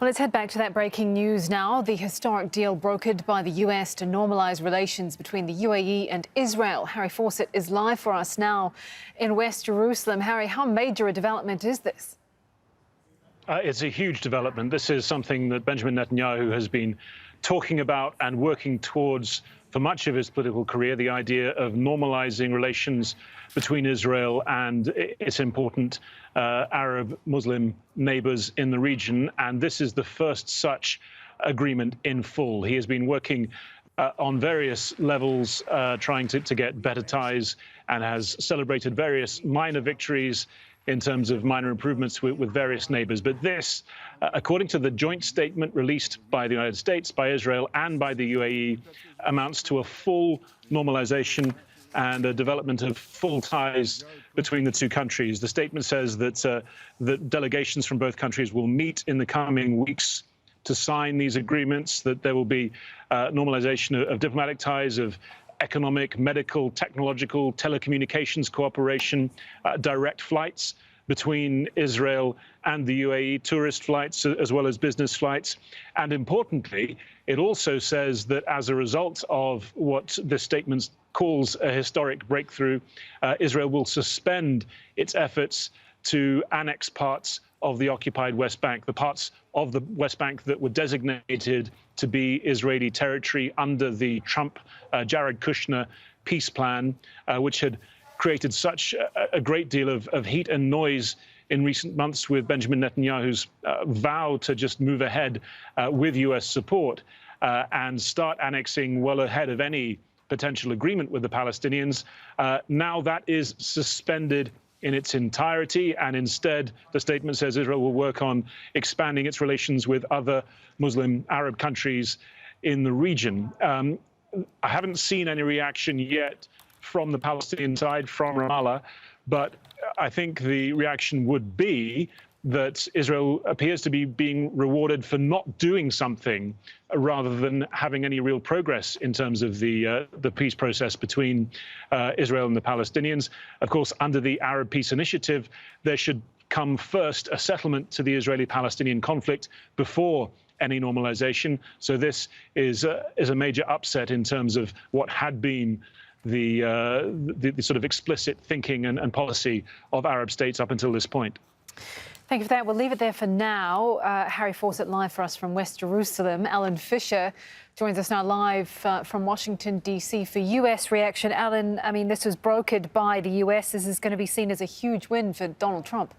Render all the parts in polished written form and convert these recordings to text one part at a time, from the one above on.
Well, let's head back to that breaking news now. The historic deal brokered by the US to normalise relations between the UAE and Israel. Harry Fawcett is live for us now in West Jerusalem. Harry, how major a development is this? It's a huge development. This is something that Benjamin Netanyahu has been talking about and working towards for much of his political career, the idea of normalizing relations between Israel and its important Arab Muslim neighbors in the region. And this is the first such agreement in full. He has been working on various levels, trying to get better ties, and has celebrated various minor victories in terms of minor improvements with various neighbors. But this, according to the joint statement released by the United States, by Israel and by the UAE, amounts to a full normalization and a development of full ties between the two countries. The statement says that delegations from both countries will meet in the coming weeks to sign these agreements, that there will be normalization of diplomatic ties, of economic, medical, technological, telecommunications cooperation, direct flights between Israel and the UAE, tourist flights as well as business flights. And importantly, it also says that as a result of what this statement calls a historic breakthrough, Israel will suspend its efforts to annex parts of the occupied West Bank, the parts of the West Bank that were designated to be Israeli territory under the Trump-Jared Kushner peace plan, which had created such a great deal of heat and noise in recent months with Benjamin Netanyahu's vow to just move ahead with US support and start annexing well ahead of any potential agreement with the Palestinians. Now that is suspended in its entirety, and instead the statement says Israel will work on expanding its relations with other Muslim Arab countries in the region. I haven't seen any reaction yet from the Palestinian side, from Ramallah, but I think the reaction would be that Israel appears to be being rewarded for not doing something rather than having any real progress in terms of the peace process between Israel and the Palestinians. Of course, under the Arab Peace Initiative, there should come first a settlement to the Israeli-Palestinian conflict before any normalization. So this is a major upset in terms of what had been the sort of explicit thinking and policy of Arab states up until this point. Thank you for that. We'll leave it there for now. Harry Fawcett live for us from West Jerusalem. Alan Fisher joins us now live from Washington, D.C. for US reaction. Alan, I mean, this was brokered by the US. This is going to be seen as a huge win for Donald Trump.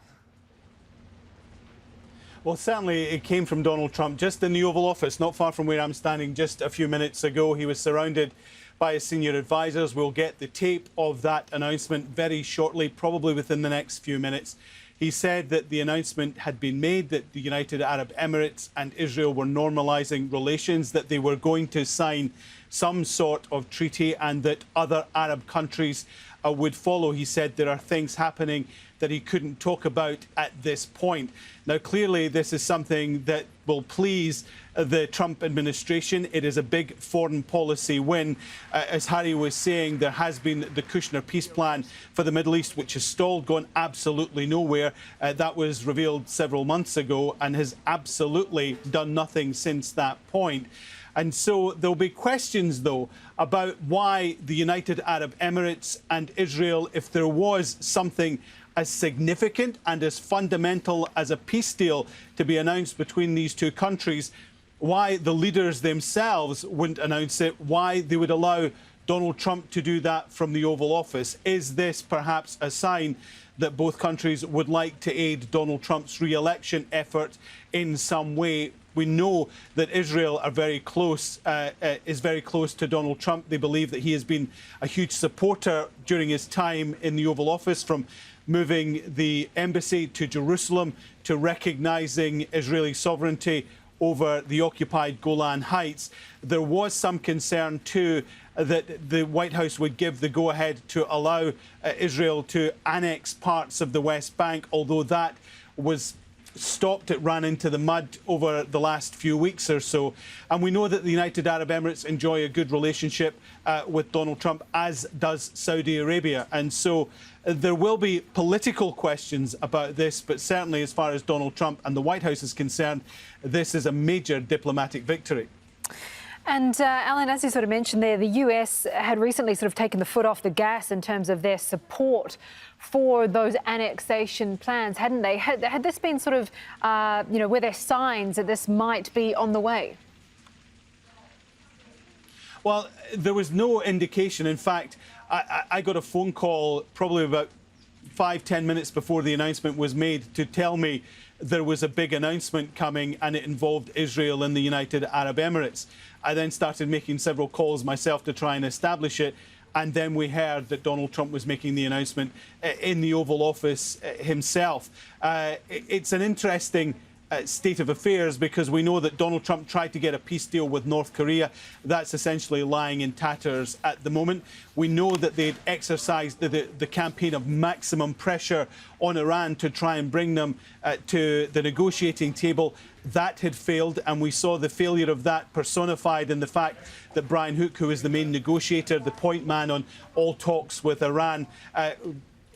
Well, certainly it came from Donald Trump just in the Oval Office, not far from where I'm standing just a few minutes ago. He was surrounded by his senior advisors. We'll get the tape of that announcement very shortly, probably within the next few minutes. He said that the announcement had been made that the United Arab Emirates and Israel were normalising relations, that they were going to sign some sort of treaty and that other Arab countries would follow. He said there are things happening that he couldn't talk about at this point. Now, clearly, this is something that will please the Trump administration. It is a big foreign policy win. As Harry was saying, there has been the Kushner peace plan for the Middle East, which has stalled, gone absolutely nowhere. That was revealed several months ago and has absolutely done nothing since that point. And so there'll be questions, though, about why the United Arab Emirates and Israel, if there was something as significant and as fundamental as a peace deal to be announced between these two countries, why the leaders themselves wouldn't announce it, why they would allow Donald Trump to do that from the Oval Office. Is this perhaps a sign that both countries would like to aid Donald Trump's re-election effort in some way? We know that Israel are very close, is very close to Donald Trump. They believe that he has been a huge supporter during his time in the Oval Office, from moving the embassy to Jerusalem to recognising Israeli sovereignty over the occupied Golan Heights. There was some concern too that the White House would give the go-ahead to allow Israel to annex parts of the West Bank, although that was stopped. It ran into the mud over the last few weeks or so. And we know that the United Arab Emirates enjoy a good relationship with Donald Trump, as does Saudi Arabia. And so there will be political questions about this, but certainly as far as Donald Trump and the White House is concerned, this is a major diplomatic victory. And Alan, as you sort of mentioned there, the US had recently sort of taken the foot off the gas in terms of their support for those annexation plans, hadn't they? Had this been sort of, were there signs that this might be on the way? Well, there was no indication. In fact, I got a phone call probably about 5-10 minutes before the announcement was made to tell me there was a big announcement coming and it involved Israel and the United Arab Emirates. I then started making several calls myself to try and establish it. And then we heard that Donald Trump was making the announcement in the Oval Office himself. It's an interesting state of affairs because we know that Donald Trump tried to get a peace deal with North Korea. That's essentially lying in tatters at the moment. We know that they'd exercised the campaign of maximum pressure on Iran to try and bring them to the negotiating table. That had failed, and we saw the failure of that personified in the fact that Brian Hook, who is the main negotiator, the point man on all talks with Iran,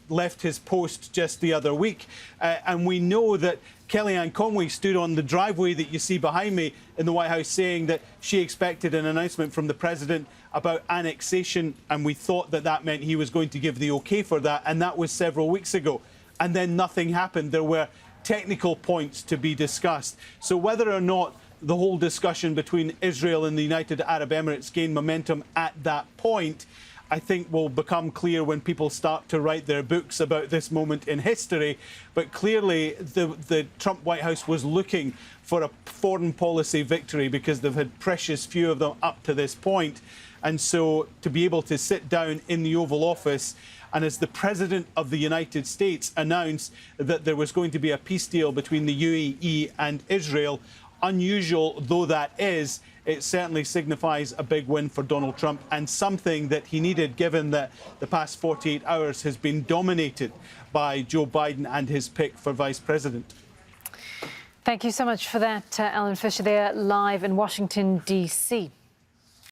left his post just the other week. And we know that Kellyanne Conway stood on the driveway that you see behind me in the White House saying that she expected an announcement from the president about annexation, and we thought that that meant he was going to give the OK for that, and that was several weeks ago. And then nothing happened. There were technical points to be discussed. So whether or not the whole discussion between Israel and the United Arab Emirates gained momentum at that point, I think will become clear when people start to write their books about this moment in history. But clearly, the Trump White House was looking for a foreign policy victory because they've had precious few of them up to this point. And so to be able to sit down in the Oval Office and as the President of the United States announced that there was going to be a peace deal between the UAE and Israel, unusual though that is, it certainly signifies a big win for Donald Trump and something that he needed, given that the past 48 hours has been dominated by Joe Biden and his pick for Vice President. Thank you so much for that, Alan Fisher there, live in Washington, D.C.